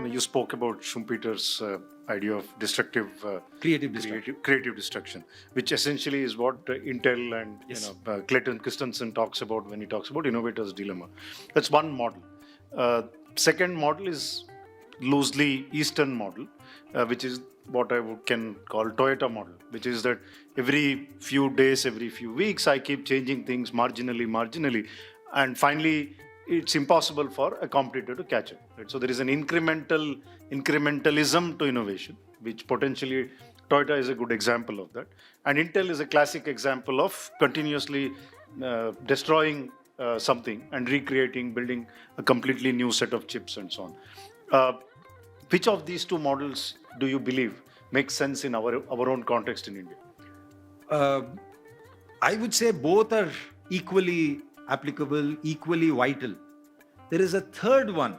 You spoke about Schumpeter's idea of destructive creative destruction, which essentially is what Intel and Clayton Christensen talks about when he talks about innovator's dilemma. That's one model. Second model is loosely Eastern model, which is what I can call Toyota model, which is that every few days, every few weeks, I keep changing things marginally, and finally it's impossible for a competitor to catch up. Right? So there is an incrementalism to innovation, which potentially Toyota is a good example of that. And Intel is a classic example of continuously destroying something and recreating, building a completely new set of chips and so on. Which of these two models do you believe makes sense in our own context in India? I would say both are equally applicable, equally vital. There is a third one,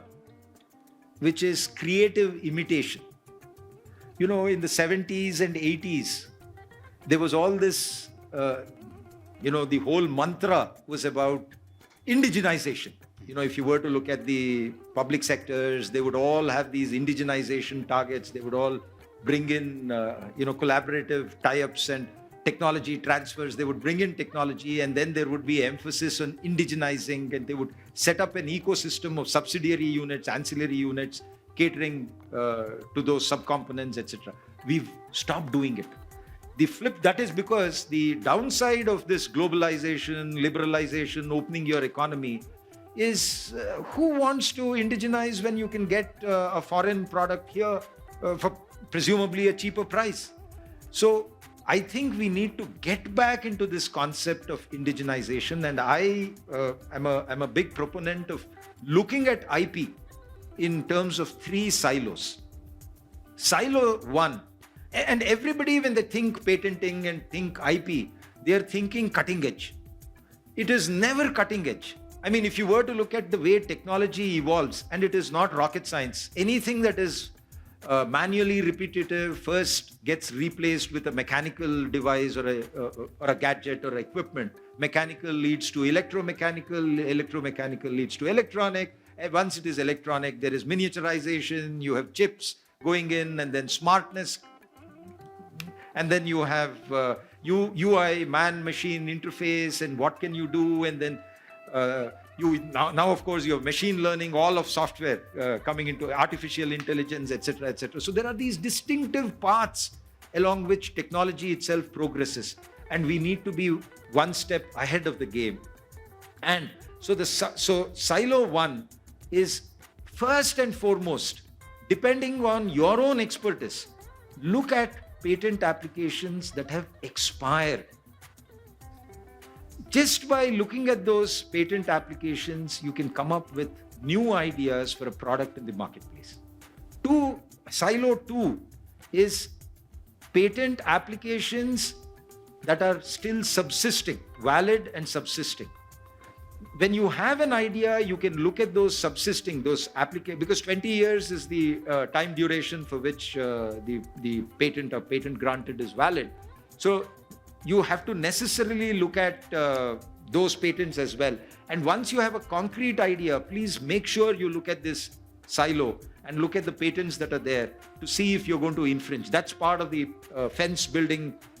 which is creative imitation. You know, in the 70s and 80s, there was all this, the whole mantra was about indigenization. You know, if you were to look at the public sectors, they would all have these indigenization targets. They would all bring in, collaborative tie-ups and technology transfers. They would bring in technology, and then there would be emphasis on indigenizing, and they would set up an ecosystem of subsidiary units, ancillary units, catering to those subcomponents, etc. We've stopped doing it. That is because the downside of this globalization, liberalization, opening your economy is who wants to indigenize when you can get a foreign product here for presumably a cheaper price? So I think we need to get back into this concept of indigenization, and I am a big proponent of looking at IP in terms of 3 silos. Silo 1, and everybody when they think patenting and think IP, they are thinking cutting edge. It is never cutting edge. I mean, if you were to look at the way technology evolves, and it is not rocket science, anything that is manually repetitive first gets replaced with a mechanical device or a gadget or equipment. Mechanical leads to electromechanical leads to electronic. And once it is electronic, there is miniaturization, you have chips going in, and then smartness, and then you have UI, man-machine interface, and what can you do, and then now of course you have machine learning, all of software coming into artificial intelligence, etc., etc. So there are these distinctive paths along which technology itself progresses, and we need to be one step ahead of the game. And so silo 1 is first and foremost, depending on your own expertise, look at patent applications that have expired. Just by looking at those patent applications, you can come up with new ideas for a product in the marketplace. Silo 2 is patent applications that are still subsisting, valid and subsisting. When you have an idea, you can look at those subsisting, those applications, because 20 years is the time duration for which the patent or patent granted is valid. So you have to necessarily look at those patents as well. And once you have a concrete idea, please make sure you look at this silo and look at the patents that are there to see if you're going to infringe. That's part of the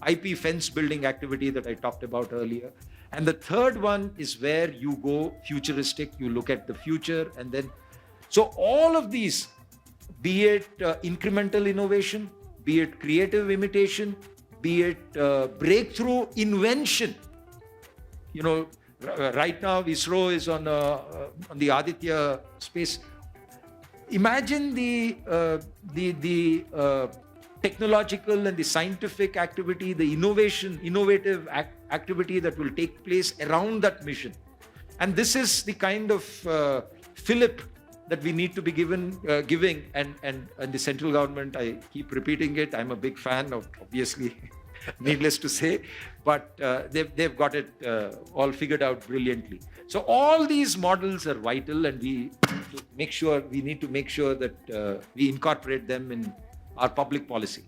IP fence building activity that I talked about earlier. And the third one is where you go futuristic, you look at the future, and then, so all of these, be it incremental innovation, be it creative imitation, be it breakthrough invention. You know, right now ISRO is on the Aditya space. Imagine the technological and the scientific activity, the innovative activity that will take place around that mission. And this is the kind of fillip that we need to be giving, and the central government, I keep repeating it, I'm a big fan of, obviously, needless to say, but they've got it all figured out brilliantly. So all these models are vital, and we need to make sure that we incorporate them in our public policy.